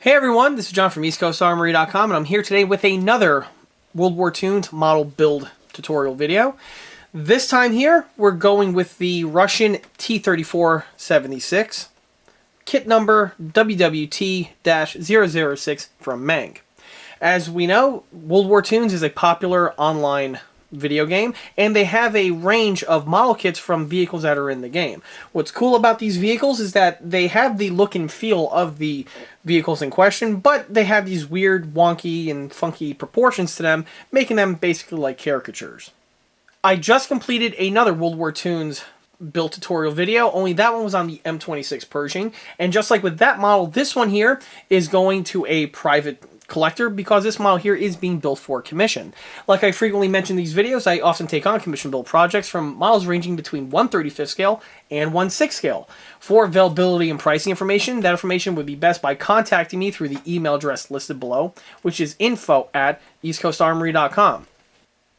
Hey everyone, this is John from EastCoastArmory.com, and I'm here today with another World War Toons model build tutorial video. This time here, we're going with the Russian T34 76, kit number WWT-006 from Meng. As we know, World War Toons is a popular online video game, and they have a range of model kits from vehicles that are in the game. What's cool about these vehicles is that they have the look and feel of the vehicles in question, but they have these weird, wonky, and funky proportions to them, making them basically like caricatures. I just completed another World War Toons build tutorial video, only that one was on the M26 Pershing, and just like with that model, this one here is going to a private collector because this model here is being built for commission. Like I frequently mention in these videos, I often take on commission build projects from models ranging between 1/35 scale and 1/6 scale. For availability and pricing information, that information would be best by contacting me through the email address listed below, which is info@eastcoastarmory.com.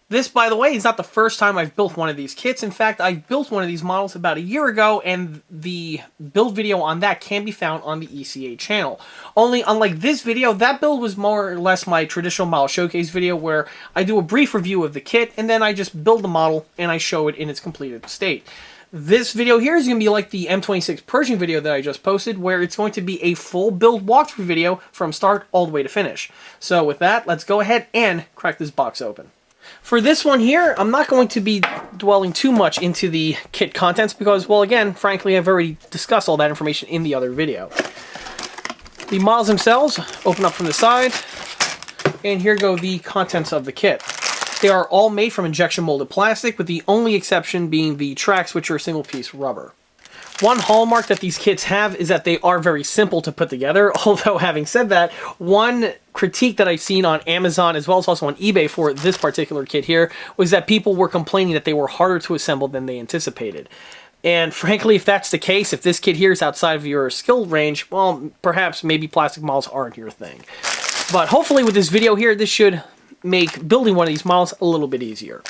This, by the way, is not the first time I've built one of these kits. In fact, I built one of these models about a year ago, and the build video on that can be found on the ECA channel. Only, unlike this video, that build was more or less my traditional model showcase video, where I do a brief review of the kit, and then I just build the model, and I show it in its completed state. This video here is going to be like the M26 Pershing video that I just posted, where it's going to be a full build walkthrough video from start all the way to finish. So with that, let's go ahead and crack this box open. For this one here, I'm not going to be dwelling too much into the kit contents because, well, again, frankly, I've already discussed all that information in the other video. The models themselves open up from the side, and here go the contents of the kit. They are all made from injection molded plastic, with the only exception being the tracks, which are single-piece rubber. One hallmark that these kits have is that they are very simple to put together, although having said that, one critique that I've seen on Amazon as well as also on eBay for this particular kit here was that people were complaining that they were harder to assemble than they anticipated. And frankly, if that's the case, if this kit here is outside of your skill range, well, perhaps maybe plastic models aren't your thing. But hopefully with this video here, this should make building one of these models a little bit easier.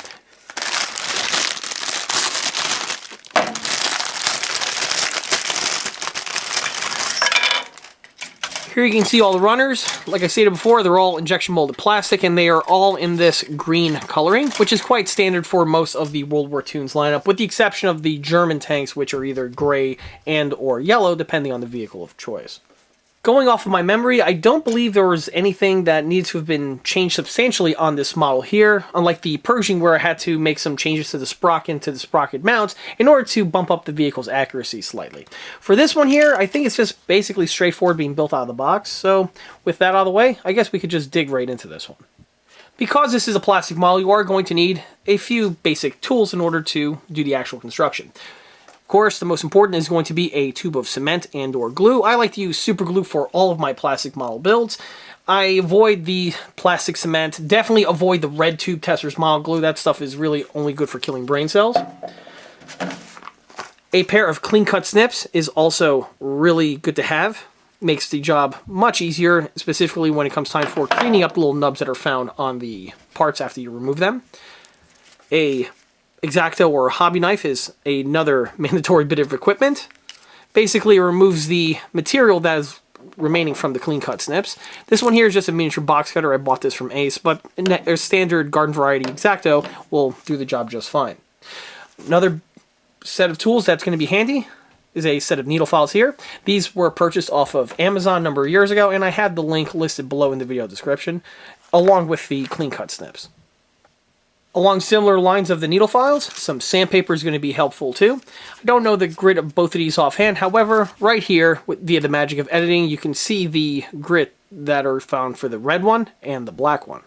Here you can see all the runners. Like I stated before, they're all injection molded plastic, and they are all in this green coloring, which is quite standard for most of the World War Toons lineup, with the exception of the German tanks, which are either gray and or yellow, depending on the vehicle of choice. Going off of my memory, I don't believe there was anything that needs to have been changed substantially on this model here, unlike the Pershing where I had to make some changes to the sprocket mounts in order to bump up the vehicle's accuracy slightly. For this one here, I think it's just basically straightforward being built out of the box, so with that out of the way, I guess we could just dig right into this one. Because this is a plastic model, you are going to need a few basic tools in order to do the actual construction. Of course, the most important is going to be a tube of cement and or glue. I like to use super glue for all of my plastic model builds. I avoid the plastic cement. Definitely avoid the red tube testers model glue. That stuff is really only good for killing brain cells. A pair of clean cut snips is also really good to have. Makes the job much easier, specifically when it comes time for cleaning up the little nubs that are found on the parts after you remove them. A X-Acto or hobby knife is another mandatory bit of equipment. Basically, it removes the material that is remaining from the clean cut snips. This one here is just a miniature box cutter. I bought this from Ace, but a standard garden variety X-Acto will do the job just fine. Another set of tools that's going to be handy is a set of needle files here. These were purchased off of Amazon a number of years ago, and I have the link listed below in the video description, along with the clean cut snips. Along similar lines of the needle files, some sandpaper is going to be helpful too. I don't know the grit of both of these offhand, however, right here, via the magic of editing, you can see the grit that are found for the red one and the black one.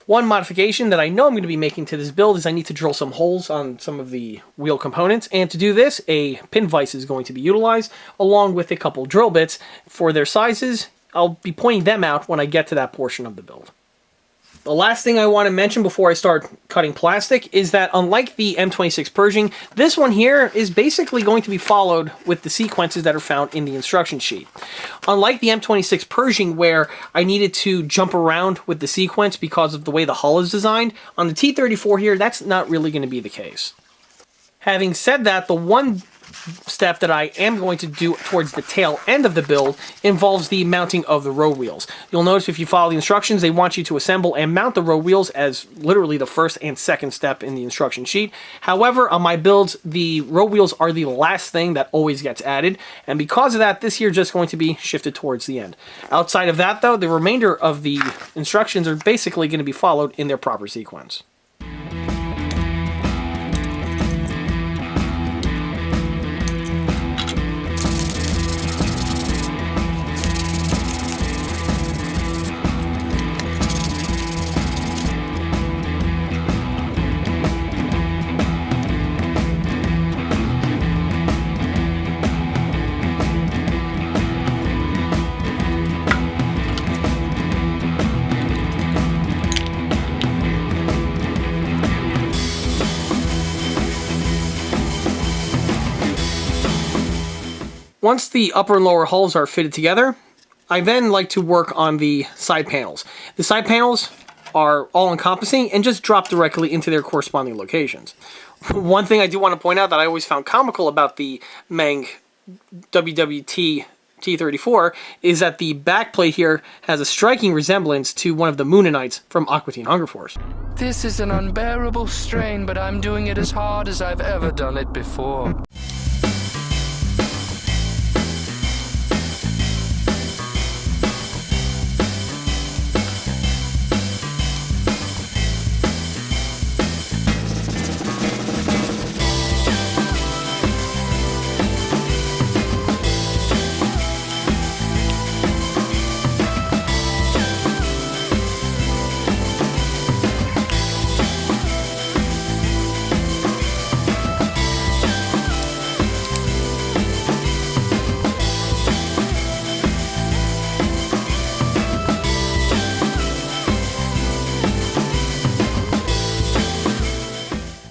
One modification that I know I'm going to be making to this build is I need to drill some holes on some of the wheel components, and to do this, a pin vise is going to be utilized, along with a couple drill bits. For their sizes, I'll be pointing them out when I get to that portion of the build. The last thing I want to mention before I start cutting plastic is that unlike the M26 Pershing, this one here is basically going to be followed with the sequences that are found in the instruction sheet. Unlike the M26 Pershing, where I needed to jump around with the sequence because of the way the hull is designed, on the T34 here, that's not really going to be the case. Having said that, the one step that I am going to do towards the tail end of the build involves the mounting of the road wheels. You'll notice if you follow the instructions, they want you to assemble and mount the road wheels as literally the first and second step in the instruction sheet. However, on my builds, the road wheels are the last thing that always gets added, and because of that, this year just going to be shifted towards the end. Outside of that, though, the remainder of the instructions are basically going to be followed in their proper sequence. Once the upper and lower hulls are fitted together, I then like to work on the side panels. The side panels are all-encompassing and just drop directly into their corresponding locations. One thing I do want to point out that I always found comical about the Meng WWT T34 is that the backplate here has a striking resemblance to one of the Moonanites from Aqua Teen Hunger Force. This is an unbearable strain, but I'm doing it as hard as I've ever done it before.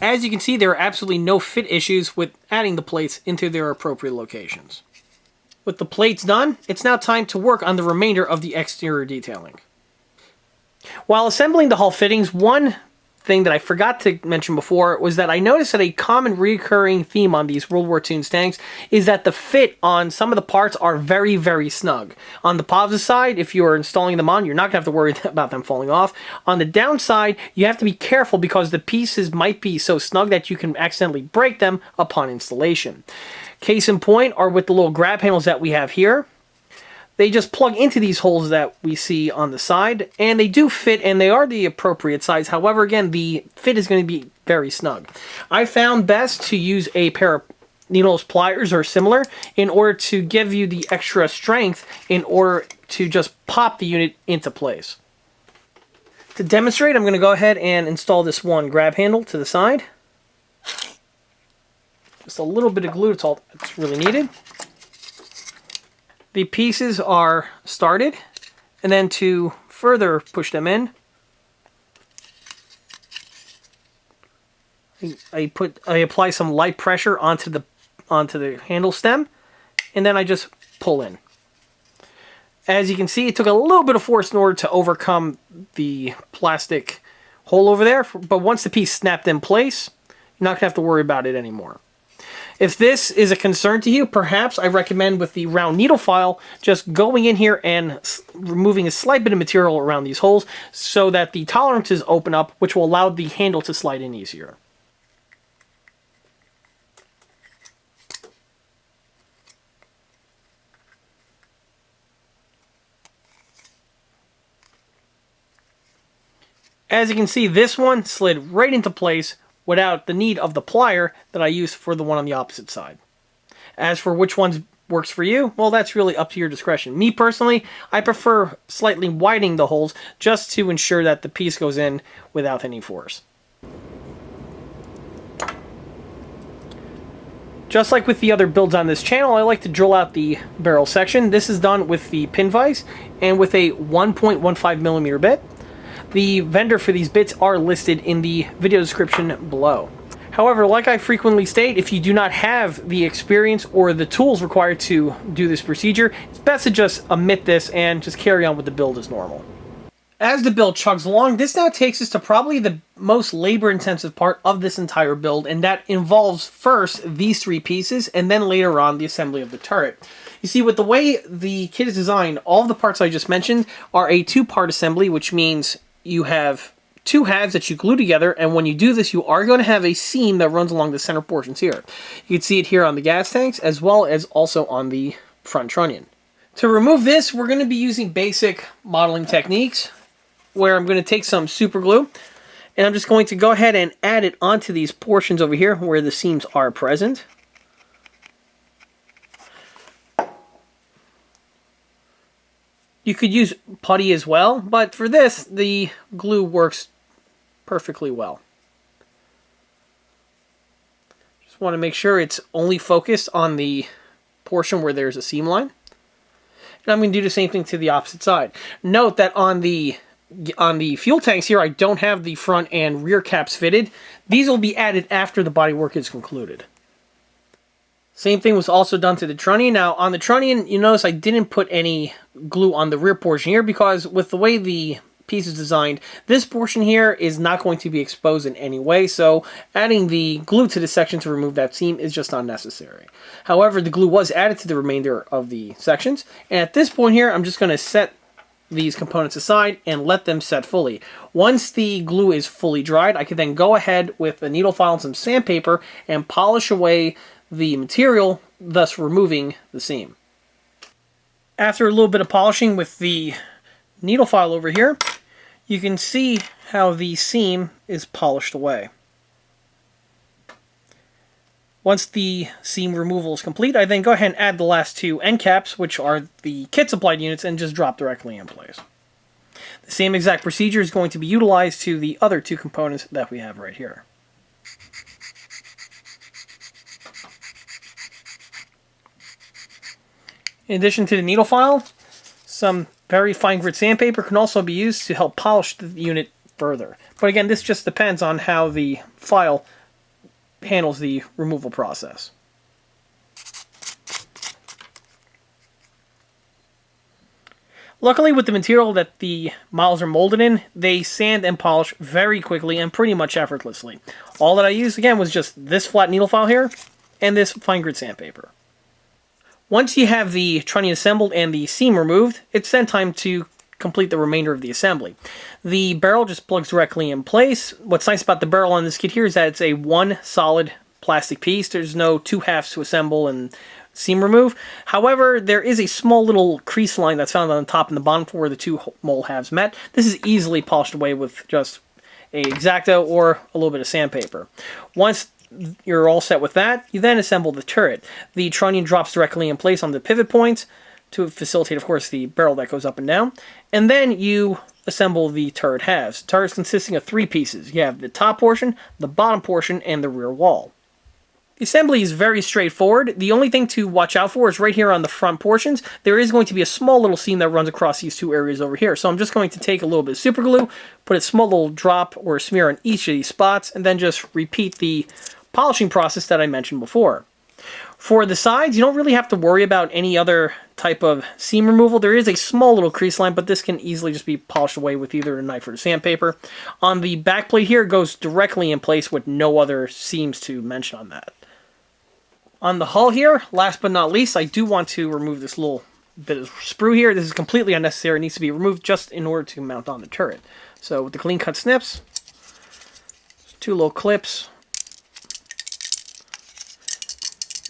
As you can see, there are absolutely no fit issues with adding the plates into their appropriate locations. With the plates done, it's now time to work on the remainder of the exterior detailing. While assembling the hull fittings, one thing that I forgot to mention before was that I noticed that a common recurring theme on these World War Toons tanks is that the fit on some of the parts are very, very snug. On the positive side, if you are installing them on, you're not going to have to worry about them falling off. On the downside, you have to be careful because the pieces might be so snug that you can accidentally break them upon installation. Case in point are with the little grab handles that we have here. They just plug into these holes that we see on the side, and they do fit, and they are the appropriate size. However, again, the fit is going to be very snug. I found best to use a pair of needle-nose pliers or similar in order to give you the extra strength in order to just pop the unit into place. To demonstrate, I'm going to go ahead and install this one grab handle to the side. Just a little bit of glue, it's all that's really needed. The pieces are started, and then to further push them in, I apply some light pressure onto the handle stem, and then I just pull in. As you can see, it took a little bit of force in order to overcome the plastic hole over there, but once the piece snapped in place, you're not going to have to worry about it anymore. If this is a concern to you, perhaps I recommend with the round needle file just going in here and removing a slight bit of material around these holes so that the tolerances open up, which will allow the handle to slide in easier. As you can see, this one slid right into place without the need of the plier that I used for the one on the opposite side. As for which one works for you, well, that's really up to your discretion. Me personally, I prefer slightly widening the holes just to ensure that the piece goes in without any force. Just like with the other builds on this channel, I like to drill out the barrel section. This is done with the pin vise and with a 1.15mm bit. The vendor for these bits are listed in the video description below. However, like I frequently state, if you do not have the experience or the tools required to do this procedure, it's best to just omit this and just carry on with the build as normal. As the build chugs along, this now takes us to probably the most labor-intensive part of this entire build, and that involves first these 3 pieces, and then later on the assembly of the turret. You see, with the way the kit is designed, all of the parts I just mentioned are a 2-part assembly, which means you have 2 halves that you glue together, and when you do this, you are going to have a seam that runs along the center portions here. You can see it here on the gas tanks, as well as also on the front trunnion. To remove this, we're going to be using basic modeling techniques, where I'm going to take some super glue, and I'm just going to go ahead and add it onto these portions over here where the seams are present. You could use putty as well, but for this, the glue works perfectly well. Just want to make sure it's only focused on the portion where there's a seam line. And I'm going to do the same thing to the opposite side. Note that on the fuel tanks here, I don't have the front and rear caps fitted. These will be added after the bodywork is concluded. Same thing was also done to the trunnion. Now, on the trunnion, you notice I didn't put any glue on the rear portion here because with the way the piece is designed, this portion here is not going to be exposed in any way, so adding the glue to this section to remove that seam is just not necessary. However, the glue was added to the remainder of the sections, and at this point here, I'm just going to set these components aside and let them set fully. Once the glue is fully dried, I can then go ahead with a needle file and some sandpaper and polish away the material, thus removing the seam. After a little bit of polishing with the needle file over here, you can see how the seam is polished away. Once the seam removal is complete, I then go ahead and add the last 2 end caps, which are the kit supplied units, and just drop directly in place. The same exact procedure is going to be utilized to the other 2 components that we have right here. In addition to the needle file, some very fine grit sandpaper can also be used to help polish the unit further. But again, this just depends on how the file handles the removal process. Luckily, with the material that the models are molded in, they sand and polish very quickly and pretty much effortlessly. All that I used, again, was just this flat needle file here and this fine grit sandpaper. Once you have the trunnion assembled and the seam removed, it's then time to complete the remainder of the assembly. The barrel just plugs directly in place. What's nice about the barrel on this kit here is that it's a 1 solid plastic piece. There's no 2 halves to assemble and seam remove. However, there is a small little crease line that's found on the top and the bottom for where the 2 mold halves met. This is easily polished away with just a X-Acto or a little bit of sandpaper. Once you're all set with that, you then assemble the turret. The trunnion drops directly in place on the pivot points to facilitate, of course, the barrel that goes up and down. And then you assemble the turret halves. The turret is consisting of 3 pieces. You have the top portion, the bottom portion, and the rear wall. The assembly is very straightforward. The only thing to watch out for is right here on the front portions. There is going to be a small little seam that runs across these 2 areas over here. So I'm just going to take a little bit of super glue, put a small little drop or smear on each of these spots, and then just repeat the polishing process that I mentioned before. For the sides, you don't really have to worry about any other type of seam removal. There is a small little crease line, but this can easily just be polished away with either a knife or the sandpaper. On the back plate here, it goes directly in place with no other seams to mention on that. On the hull here, last but not least, I do want to remove this little bit of sprue here. This is completely unnecessary. It needs to be removed just in order to mount on the turret. So with the clean cut snips, 2 little clips.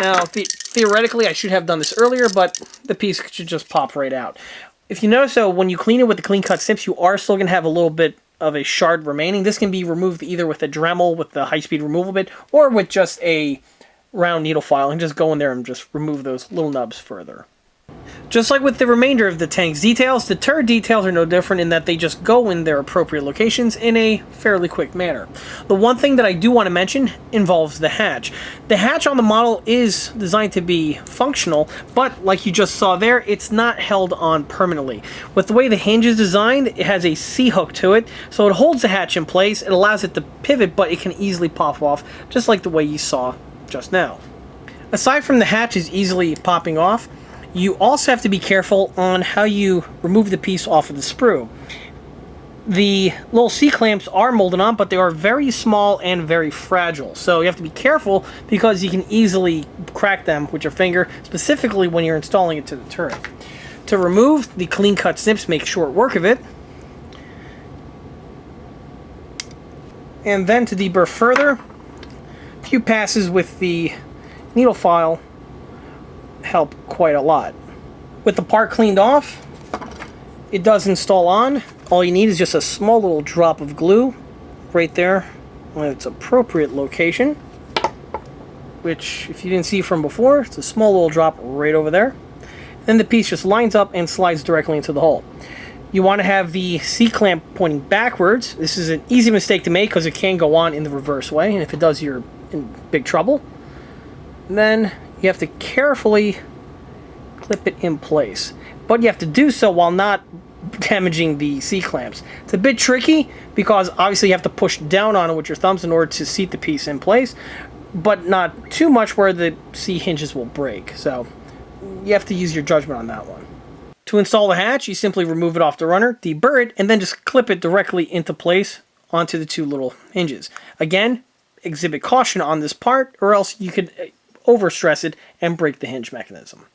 Now, theoretically, I should have done this earlier, but the piece should just pop right out. If you notice, though, when you clean it with the clean cut snips, you are still going to have a little bit of a shard remaining. This can be removed either with a Dremel with the high-speed removal bit, or with just a round needle file, and just go in there and just remove those little nubs further. Just like with the remainder of the tank's details, the turret details are no different in that they just go in their appropriate locations in a fairly quick manner. The one thing that I do want to mention involves the hatch. The hatch on the model is designed to be functional, but like you just saw there, it's not held on permanently. With the way the hinge is designed, it has a C-hook to it, so it holds the hatch in place. It allows it to pivot, but it can easily pop off, just like the way you saw just now. Aside from the hatch is easily popping off, you also have to be careful on how you remove the piece off of the sprue. The little C-clamps are molded on, but they are very small and very fragile. So you have to be careful because you can easily crack them with your finger, specifically when you're installing it to the turret. To remove the clean-cut snips, make short work of it. And then to deburr further, a few passes with the needle file help quite a lot. With the part cleaned off, it does install on. All you need is just a small little drop of glue right there in its appropriate location, which, if you didn't see from before, it's a small little drop right over there. Then the piece just lines up and slides directly into the hole. You want to have the C-clamp pointing backwards. This is an easy mistake to make because it can go on in the reverse way, and if it does, you're in big trouble. And then you have to carefully clip it in place, but you have to do so while not damaging the C-clamps. It's a bit tricky because obviously you have to push down on it with your thumbs in order to seat the piece in place, but not too much where the C hinges will break. So you have to use your judgment on that one. To install the hatch, you simply remove it off the runner, deburr it, and then just clip it directly into place onto the two little hinges. Again, exhibit caution on this part, or else you could overstress it and break the hinge mechanism.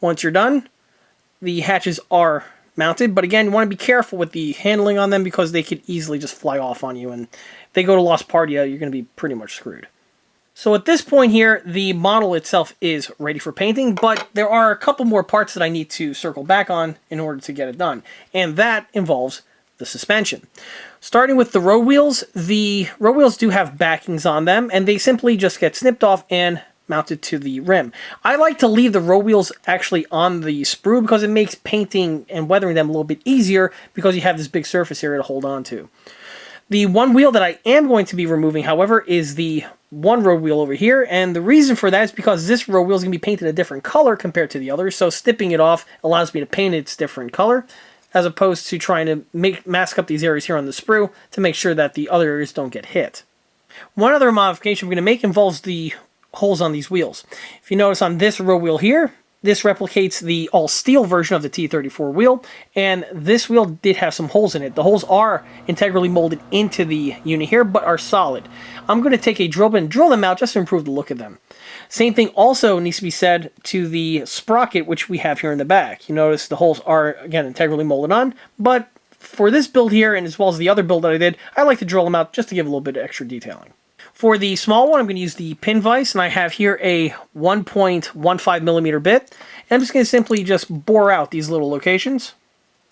Once you're done, the hatches are mounted, but again, you want to be careful with the handling on them because they could easily just fly off on you, and if they go to lost partia, you're going to be pretty much screwed. So at this point here, the model itself is ready for painting, but there are a couple more parts that I need to circle back on in order to get it done, and that involves the suspension. Starting with the road wheels do have backings on them, and they simply just get snipped off and mounted to the rim. I like to leave the road wheels actually on the sprue because it makes painting and weathering them a little bit easier because you have this big surface area to hold on to. The one wheel that I am going to be removing, however, is the one road wheel over here, and the reason for that is because this road wheel is going to be painted a different color compared to the others, so snipping it off allows me to paint its different color, as opposed to trying to mask up these areas here on the sprue to make sure that the other areas don't get hit. One other modification we're going to make involves the holes on these wheels. If you notice on this road wheel here, this replicates the all-steel version of the T34 wheel, and this wheel did have some holes in it. The holes are integrally molded into the unit here, but are solid. I'm going to take a drill bit and drill them out just to improve the look of them. Same thing also needs to be said to the sprocket, which we have here in the back. You notice the holes are, again, integrally molded on, but for this build here, and as well as the other build that I did, I like to drill them out just to give a little bit of extra detailing. For the small one, I'm going to use the pin vise, and I have here a 1.15 millimeter bit. And I'm just going to simply just bore out these little locations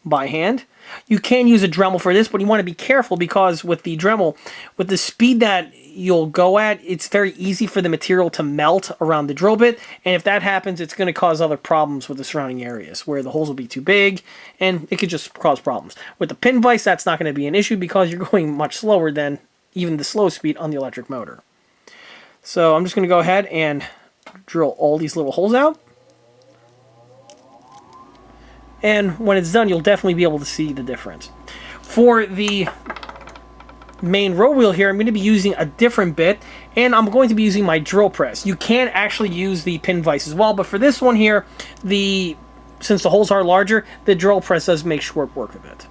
by hand. You can use a Dremel for this, but you want to be careful because with the Dremel, with the speed that you'll go at, it's very easy for the material to melt around the drill bit, and if that happens, it's going to cause other problems with the surrounding areas, where the holes will be too big, and it could just cause problems. With the pin vise, that's not going to be an issue because you're going much slower than even the slow speed on the electric motor. So I'm just going to go ahead and drill all these little holes out. And when it's done, you'll definitely be able to see the difference. For the main road wheel here, I'm going to be using a different bit, and I'm going to be using my drill press. You can actually use the pin vise as well, but for this one here, since the holes are larger, the drill press does make short work of it.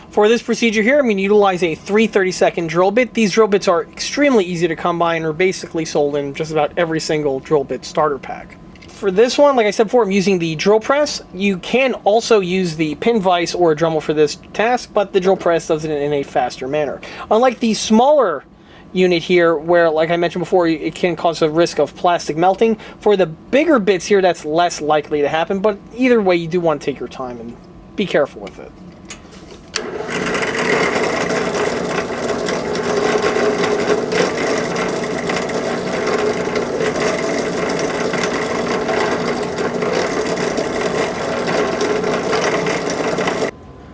For this procedure here, I'm going to utilize a 3/32 drill bit. These drill bits are extremely easy to come by and are basically sold in just about every single drill bit starter pack. For this one, like I said before, I'm using the drill press. You can also use the pin vise or a Dremel for this task, but the drill press does it in a faster manner. Unlike the smaller unit here, where, like I mentioned before, it can cause a risk of plastic melting, for the bigger bits here, that's less likely to happen, but either way, you do want to take your time and be careful with it.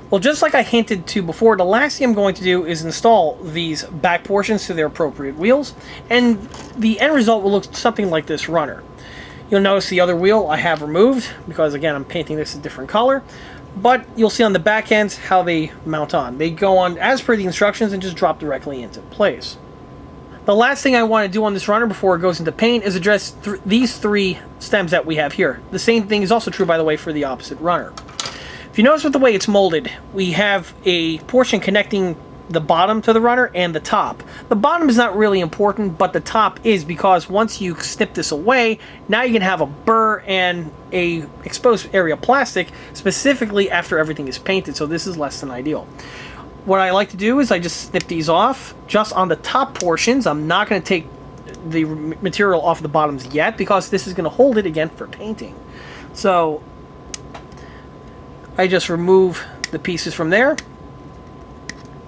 Well, just like I hinted to before, the last thing I'm going to do is install these back portions to their appropriate wheels, and the end result will look something like this runner. You'll notice the other wheel I have removed, because again, I'm painting this a different color, but you'll see on the back ends how they mount on. They go on as per the instructions and just drop directly into place. The last thing I want to do on this runner before it goes into paint is address these three stems that we have here. The same thing is also true, by the way, for the opposite runner. If you notice with the way it's molded, we have a portion connecting the bottom to the runner and the top. The bottom is not really important, but the top is, because once you snip this away, now you can have a burr and a exposed area of plastic, specifically after everything is painted, so this is less than ideal. What I like to do is I just snip these off just on the top portions. I'm not going to take the material off the bottoms yet, because this is going to hold it again for painting. So I just remove the pieces from there,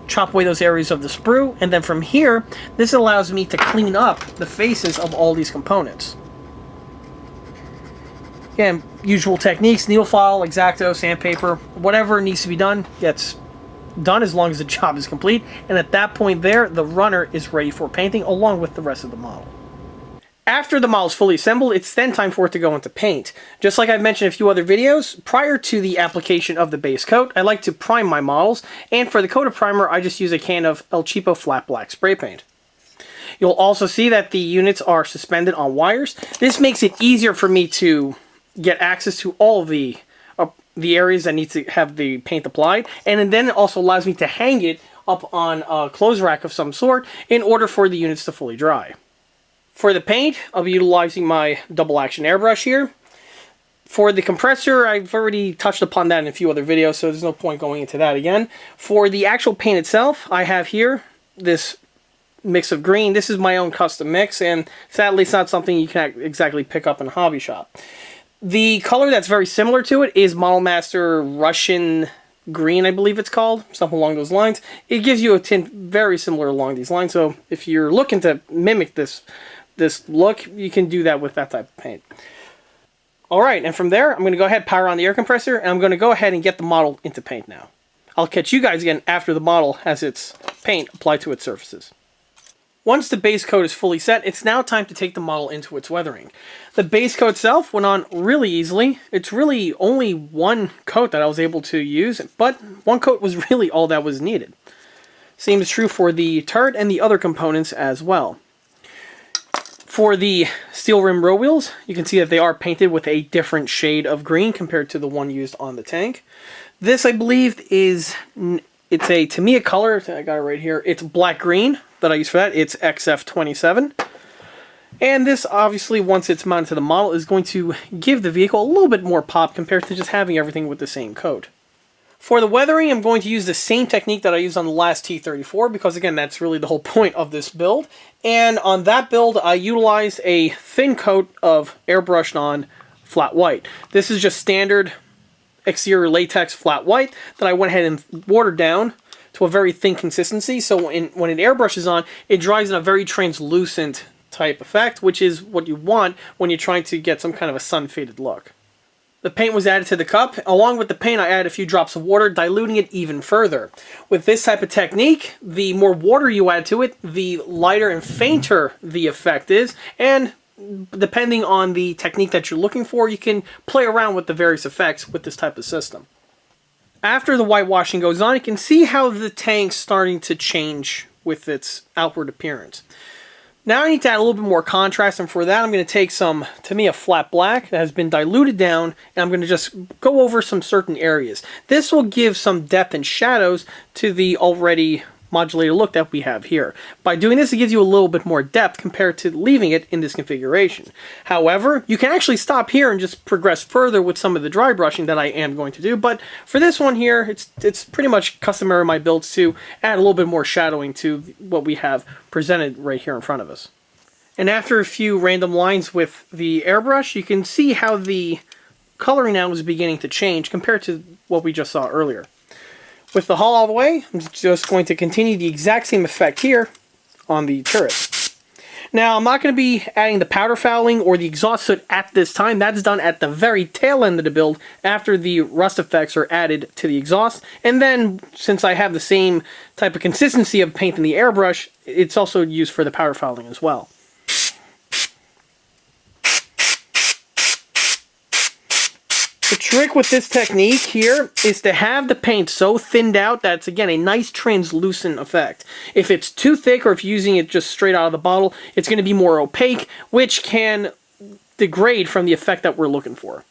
chop away those areas of the sprue, and then from here, this allows me to clean up the faces of all these components. Again, usual techniques, needle file, X-Acto, sandpaper, whatever needs to be done gets done as long as the job is complete, and at that point there, the runner is ready for painting along with the rest of the model. After the model is fully assembled, it's then time for it to go into paint. Just like I've mentioned in a few other videos, prior to the application of the base coat, I like to prime my models, and for the coat of primer, I just use a can of El Cheapo flat black spray paint. You'll also see that the units are suspended on wires. This makes it easier for me to get access to all of the areas that need to have the paint applied, and then it also allows me to hang it up on a clothes rack of some sort in order for the units to fully dry. For the paint, I'll be utilizing my double action airbrush here. For the compressor, I've already touched upon that in a few other videos, so there's no point going into that again. For the actual paint itself, I have here this mix of green. This is my own custom mix, and sadly it's not something you can exactly pick up in a hobby shop. The color that's very similar to it is Model Master Russian Green, I believe it's called, something along those lines. It gives you a tint very similar along these lines, so if you're looking to mimic this look, you can do that with that type of paint. Alright, and from there, I'm going to go ahead and power on the air compressor, and I'm going to go ahead and get the model into paint now. I'll catch you guys again after the model has its paint applied to its surfaces. Once the base coat is fully set, it's now time to take the model into its weathering. The base coat itself went on really easily. It's really only one coat that I was able to use, but one coat was really all that was needed. Same is true for the turret and the other components as well. For the steel rim row wheels, you can see that they are painted with a different shade of green compared to the one used on the tank. This, I believe, it's a Tamiya color. I got it right here. It's black green that I use for that. It's XF27. And this, obviously, once it's mounted to the model, is going to give the vehicle a little bit more pop compared to just having everything with the same coat. For the weathering, I'm going to use the same technique that I used on the last T34, because again, that's really the whole point of this build. And on that build, I utilized a thin coat of airbrushed on flat white. This is just standard exterior latex flat white that I went ahead and watered down to a very thin consistency, so when it airbrushes on, it dries in a very translucent type effect, which is what you want when you're trying to get some kind of a sun-faded look. The paint was added to the cup. Along with the paint, I added a few drops of water, diluting it even further. With this type of technique, the more water you add to it, the lighter and fainter the effect is, and depending on the technique that you're looking for, you can play around with the various effects with this type of system. After the whitewashing goes on, you can see how the tank's starting to change with its outward appearance. Now I need to add a little bit more contrast, and for that I'm going to take some Tamiya flat black that has been diluted down, and I'm going to just go over some certain areas. This will give some depth and shadows to the already modulated look that we have here. By doing this, it gives you a little bit more depth compared to leaving it in this configuration. However, you can actually stop here and just progress further with some of the dry brushing that I am going to do, but for this one here, it's pretty much customary in my builds to add a little bit more shadowing to what we have presented right here in front of us. And after a few random lines with the airbrush, you can see how the coloring now is beginning to change compared to what we just saw earlier. With the hull all the way, I'm just going to continue the exact same effect here on the turret. Now, I'm not going to be adding the powder fouling or the exhaust soot at this time. That's done at the very tail end of the build after the rust effects are added to the exhaust. And then, since I have the same type of consistency of paint in the airbrush, it's also used for the powder fouling as well. The trick with this technique here is to have the paint so thinned out that it's, again, a nice translucent effect. If it's too thick, or if you're using it just straight out of the bottle, it's going to be more opaque, which can degrade from the effect that we're looking for.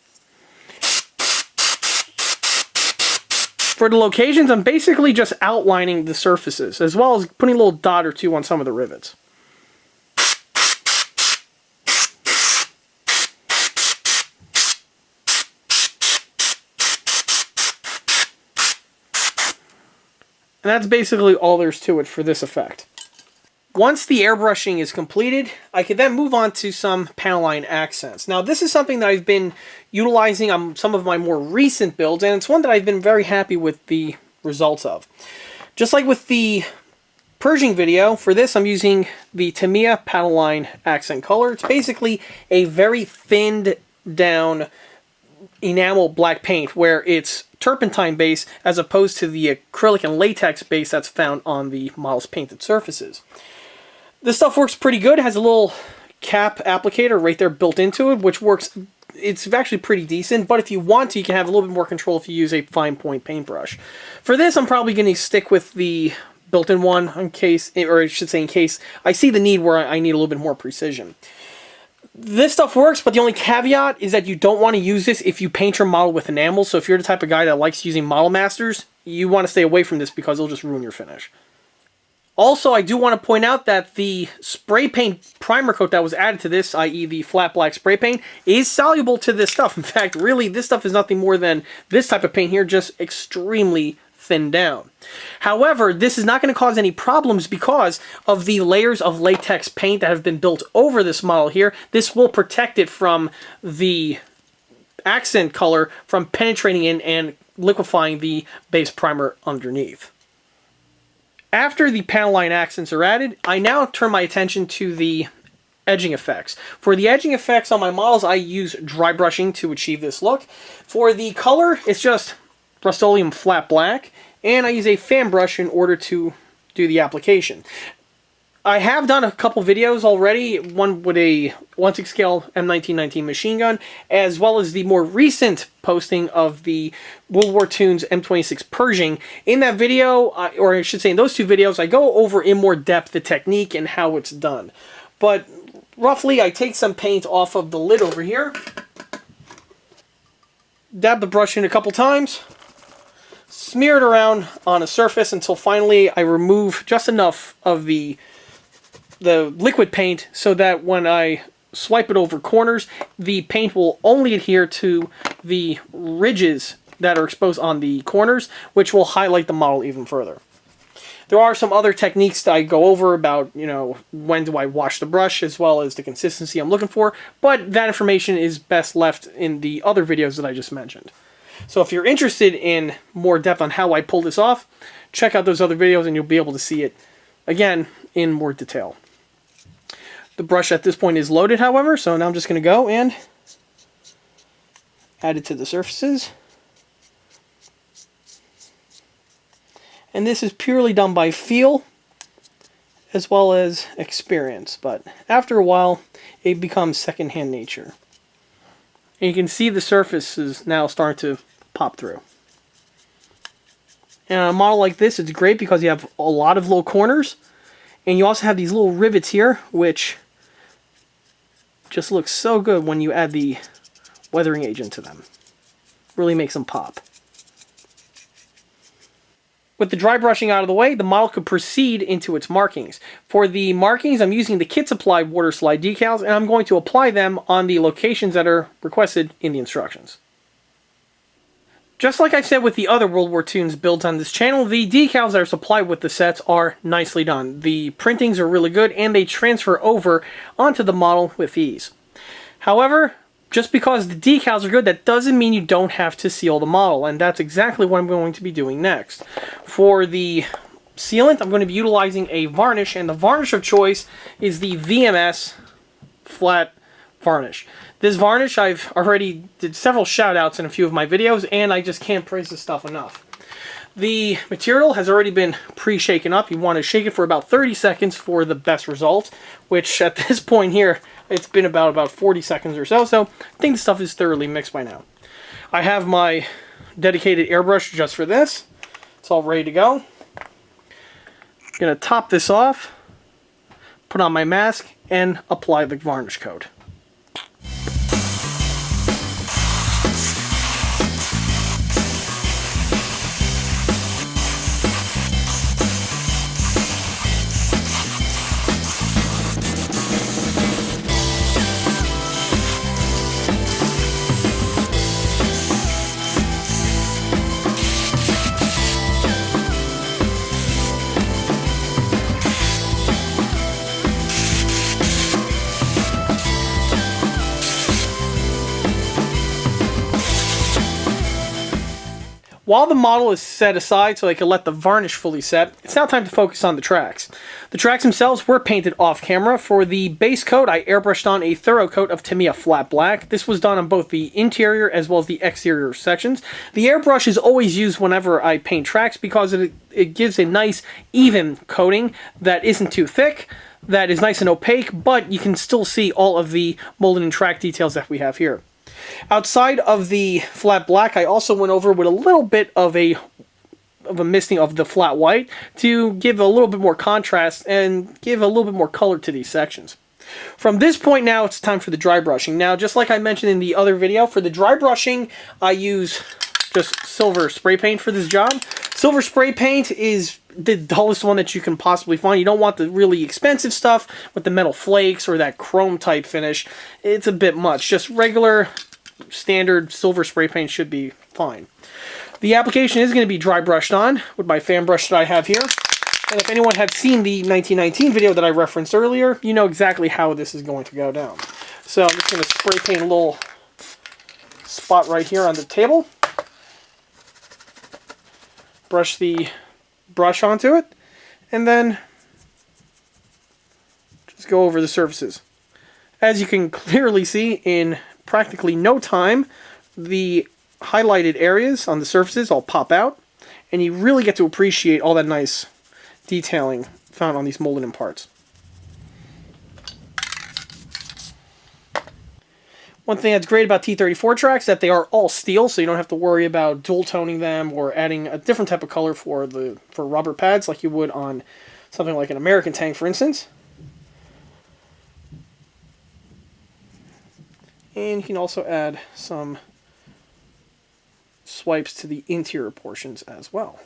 For the locations, I'm basically just outlining the surfaces, as well as putting a little dot or two on some of the rivets. And that's basically all there's to it for this effect. Once the airbrushing is completed, I can then move on to some panel line accents. Now, this is something that I've been utilizing on some of my more recent builds, and it's one that I've been very happy with the results of. Just like with the Pershing video, for this I'm using the Tamiya panel line accent color. It's basically a very thinned down enamel black paint where it's turpentine base as opposed to the acrylic and latex base that's found on the model's painted surfaces. This stuff works pretty good. It has a little cap applicator right there built into it, which works. It's actually pretty decent, but if you want to, you can have a little bit more control if you use a fine point paintbrush. For this, I'm probably going to stick with the built-in one in case, or I should say in case I see the need where I need a little bit more precision. This stuff works, but the only caveat is that you don't want to use this if you paint your model with enamel. So if you're the type of guy that likes using Model Masters, you want to stay away from this because it'll just ruin your finish. Also, I do want to point out that the spray paint primer coat that was added to this, i.e. the flat black spray paint, is soluble to this stuff. In fact, really, this stuff is nothing more than this type of paint here, just extremely thinned down. However, this is not going to cause any problems because of the layers of latex paint that have been built over this model here. This will protect it from the accent color from penetrating in and liquefying the base primer underneath. After the panel line accents are added, I now turn my attention to the edging effects. For the edging effects on my models, I use dry brushing to achieve this look. For the color, it's just Rust-Oleum flat black, and I use a fan brush in order to do the application. I have done a couple videos already, one with a 1/6 scale M1919 machine gun, as well as the more recent posting of the World War Toons M26 Pershing. In that video, or I should say in those two videos, I go over in more depth the technique and how it's done. But roughly, I take some paint off of the lid over here, dab the brush in a couple times, smear it around on a surface until finally I remove just enough of the liquid paint so that when I swipe it over corners, the paint will only adhere to the ridges that are exposed on the corners, which will highlight the model even further. There are some other techniques that I go over about, when do I wash the brush, as well as the consistency I'm looking for, but that information is best left in the other videos that I just mentioned. So if you're interested in more depth on how I pull this off, check out those other videos and you'll be able to see it, again, in more detail. The brush at this point is loaded, however, so now I'm just going to go and add it to the surfaces. And this is purely done by feel as well as experience, but after a while it becomes secondhand nature. And you can see the surface is now starting to pop through. And on a model like this, it's great because you have a lot of little corners, and you also have these little rivets here, which just looks so good when you add the weathering agent to them. Really makes them pop. With the dry brushing out of the way, the model could proceed into its markings. For the markings, I'm using the kit supplied water slide decals, and I'm going to apply them on the locations that are requested in the instructions. Just like I said with the other World War Toons builds on this channel, the decals that are supplied with the sets are nicely done. The printings are really good, and they transfer over onto the model with ease. However, just because the decals are good, that doesn't mean you don't have to seal the model, and that's exactly what I'm going to be doing next. For the sealant, I'm going to be utilizing a varnish, and the varnish of choice is the VMS flat varnish. This varnish, I've already did several shout outs in a few of my videos, and I just can't praise this stuff enough. The material has already been pre-shaken up. You want to shake it for about 30 seconds for the best result, which at this point here, it's been about 40 seconds or so, so I think the stuff is thoroughly mixed by now. I have my dedicated airbrush just for this. It's all ready to go. I'm going to top this off, put on my mask, and apply the varnish coat. While the model is set aside so I can let the varnish fully set, it's now time to focus on the tracks. The tracks themselves were painted off camera. For the base coat, I airbrushed on a thorough coat of Tamiya flat black. This was done on both the interior as well as the exterior sections. The airbrush is always used whenever I paint tracks because it gives a nice even coating that isn't too thick, that is nice and opaque, but you can still see all of the molded and track details that we have here. Outside of the flat black, I also went over with a little bit of a misting of the flat white to give a little bit more contrast and give a little bit more color to these sections. From this point now, it's time for the dry brushing. Now, just like I mentioned in the other video, for the dry brushing, I use just silver spray paint for this job. Silver spray paint is the dullest one that you can possibly find. You don't want the really expensive stuff with the metal flakes or that chrome type finish. It's a bit much. Just regular standard silver spray paint should be fine. The application is going to be dry brushed on with my fan brush that I have here. And if anyone had seen the 1919 video that I referenced earlier, you know exactly how this is going to go down. So I'm just going to spray paint a little spot right here on the table. Brush the brush onto it, and then just go over the surfaces. As you can clearly see, in practically no time, the highlighted areas on the surfaces all pop out, and you really get to appreciate all that nice detailing found on these molded in parts. One thing that's great about T34 tracks is that they are all steel, so you don't have to worry about dual toning them or adding a different type of color for rubber pads like you would on something like an American tank, for instance. And you can also add some swipes to the interior portions as well.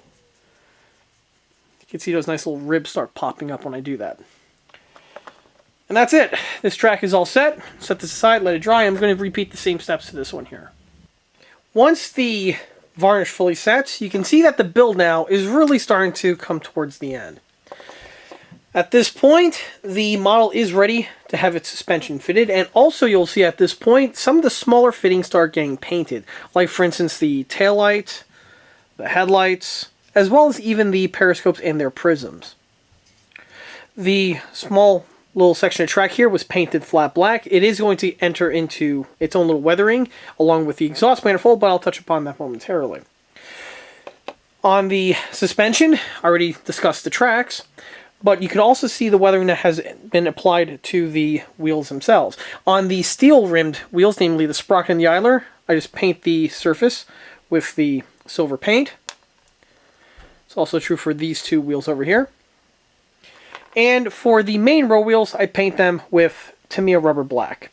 You can see those nice little ribs start popping up when I do that. And that's it. This track is all set. Set this aside, let it dry. I'm going to repeat the same steps to this one here. Once the varnish fully sets, you can see that the build now is really starting to come towards the end. At this point, the model is ready to have its suspension fitted, and also you'll see at this point some of the smaller fittings start getting painted, like for instance the taillight, the headlights, as well as even the periscopes and their prisms. The small little section of track here was painted flat black. It is going to enter into its own little weathering along with the exhaust manifold, but I'll touch upon that momentarily. On the suspension, I already discussed the tracks, but you can also see the weathering that has been applied to the wheels themselves. On the steel-rimmed wheels, namely the sprocket and the idler, I just paint the surface with the silver paint. It's also true for these two wheels over here. And for the main row wheels, I paint them with Tamiya rubber black.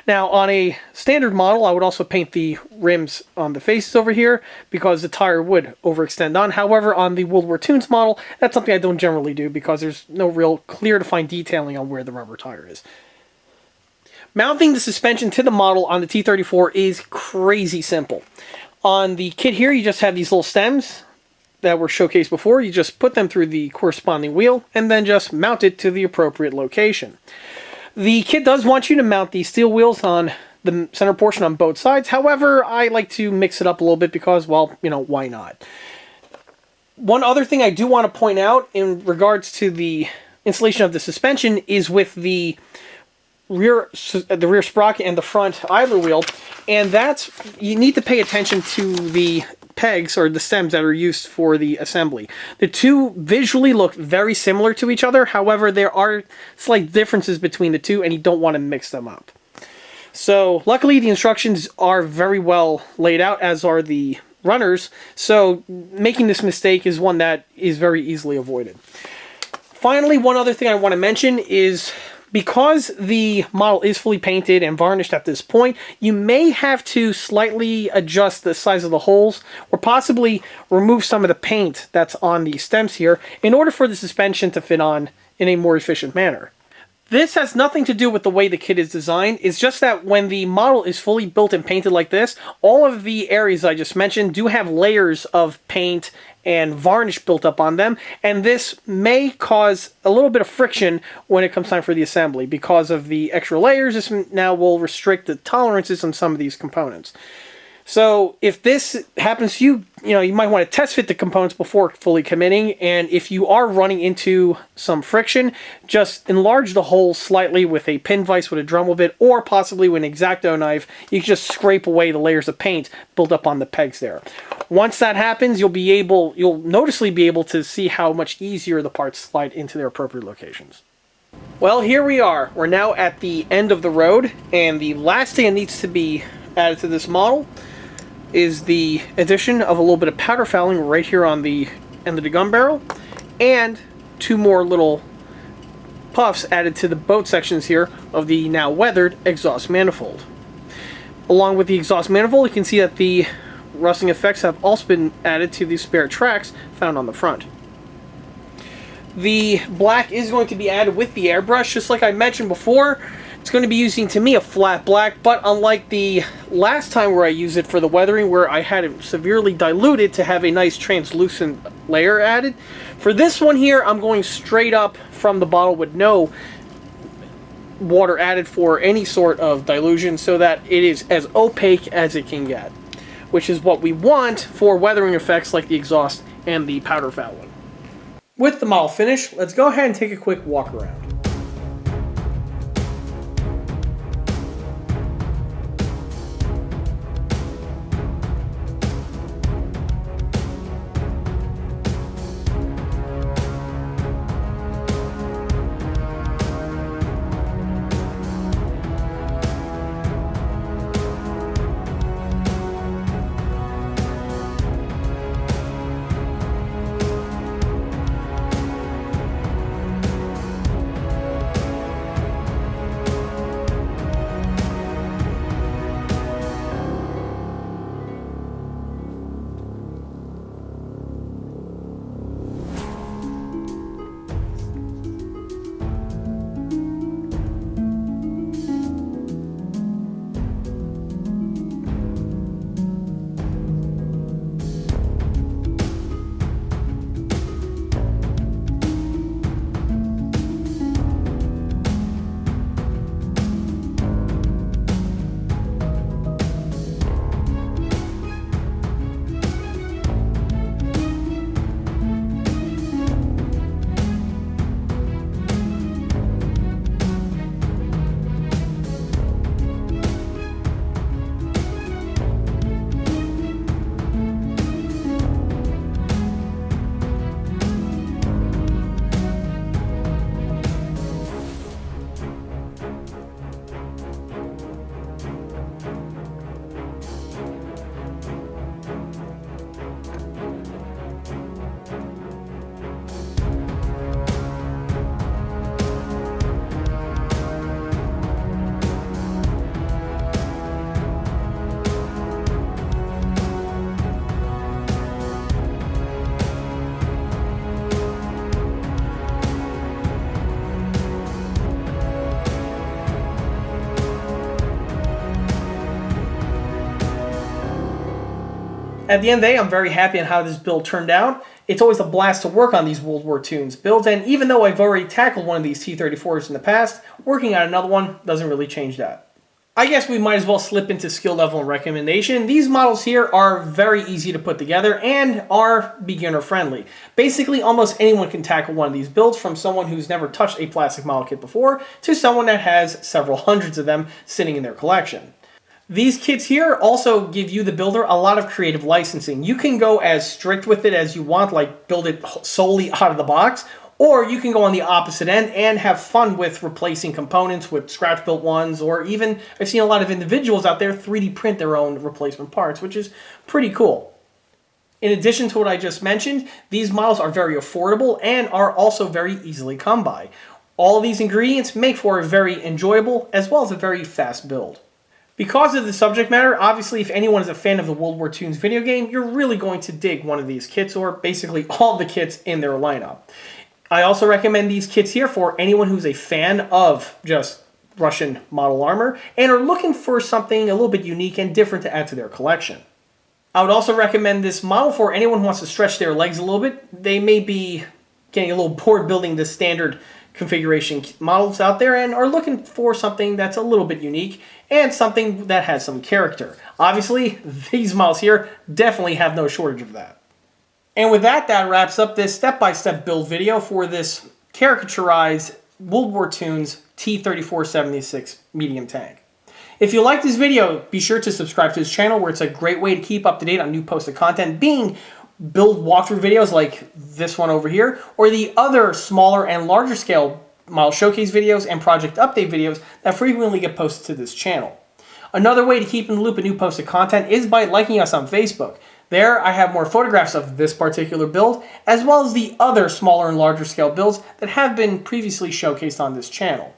Now, on a standard model, I would also paint the rims on the faces over here because the tire would overextend on. However, on the World War Toons model, that's something I don't generally do because there's no real clear defined detailing on where the rubber tire is. Mounting the suspension to the model on the T34 is crazy simple. On the kit here, you just have these little stems that were showcased before. You just put them through the corresponding wheel and then just mount it to the appropriate location. The kit does want you to mount the steel wheels on the center portion on both sides. However, I like to mix it up a little bit because, well, you know, why not? One other thing I do want to point out in regards to the installation of the suspension is with the rear sprocket and the front idler wheel, and that's, you need to pay attention to the pegs or the stems that are used for the assembly. The two visually look very similar to each other, however there are slight differences between the two and you don't want to mix them up. So luckily the instructions are very well laid out, as are the runners, so making this mistake is one that is very easily avoided. Finally, one other thing I want to mention is because the model is fully painted and varnished at this point, you may have to slightly adjust the size of the holes or possibly remove some of the paint that's on the stems here in order for the suspension to fit on in a more efficient manner. This has nothing to do with the way the kit is designed. It's just that when the model is fully built and painted like this, all of the areas I just mentioned do have layers of paint and varnish built up on them, and this may cause a little bit of friction when it comes time for the assembly. Because of the extra layers, this now will restrict the tolerances on some of these components. So if this happens to you, you might want to test fit the components before fully committing, and if you are running into some friction, just enlarge the hole slightly with a pin vise with a Dremel bit, or possibly with an X-Acto knife. You can just scrape away the layers of paint built up on the pegs there. Once that happens, you'll noticeably be able to see how much easier the parts slide into their appropriate locations. Well, here we are. We're now at the end of the road, and the last thing that needs to be added to this model is the addition of a little bit of powder fouling right here on the end of the gun barrel, and 2 more little puffs added to the boat sections here of the now weathered exhaust manifold. Along with the exhaust manifold, you can see that the rusting effects have also been added to the spare tracks found on the front. The black is going to be added with the airbrush, just like I mentioned before. It's going to be using, to me, a flat black, but unlike the last time where I used it for the weathering, where I had it severely diluted to have a nice translucent layer added, for this one here, I'm going straight up from the bottle with no water added for any sort of dilution, so that it is as opaque as it can get, which is what we want for weathering effects like the exhaust and the powder fouling. With the model finished, let's go ahead and take a quick walk around. At the end of the day, I'm very happy on how this build turned out. It's always a blast to work on these World War Toons builds, and even though I've already tackled one of these T34s in the past, working on another one doesn't really change that. I guess we might as well slip into skill level and recommendation. These models here are very easy to put together and are beginner friendly. Basically, almost anyone can tackle one of these builds, from someone who's never touched a plastic model kit before to someone that has several hundreds of them sitting in their collection. These kits here also give you, the builder, a lot of creative licensing. You can go as strict with it as you want, like build it solely out of the box, or you can go on the opposite end and have fun with replacing components with scratch-built ones, or even, I've seen a lot of individuals out there 3D print their own replacement parts, which is pretty cool. In addition to what I just mentioned, these models are very affordable and are also very easily come by. All these ingredients make for a very enjoyable as well as a very fast build. Because of the subject matter, obviously if anyone is a fan of the World War Toons video game, you're really going to dig one of these kits, or basically all the kits in their lineup. I also recommend these kits here for anyone who's a fan of just Russian model armor and are looking for something a little bit unique and different to add to their collection. I would also recommend this model for anyone who wants to stretch their legs a little bit. They may be getting a little bored building the standard configuration models out there and are looking for something that's a little bit unique and something that has some character. Obviously, these models here definitely have no shortage of that. And with that, that wraps up this step-by-step build video for this caricaturized World War Toons T34-76 medium tank. If you like this video, be sure to subscribe to this channel where it's a great way to keep up to date on new posted content, being build walkthrough videos like this one over here, or the other smaller and larger scale model showcase videos and project update videos that frequently get posted to this channel. Another way to keep in the loop of new posted content is by liking us on Facebook. There I have more photographs of this particular build, as well as the other smaller and larger scale builds that have been previously showcased on this channel.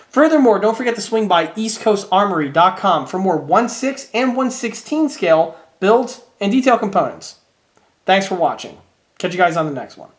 Furthermore, don't forget to swing by eastcoastarmory.com for more 1/6 and 1/16 scale builds and detail components. Thanks for watching. Catch you guys on the next one.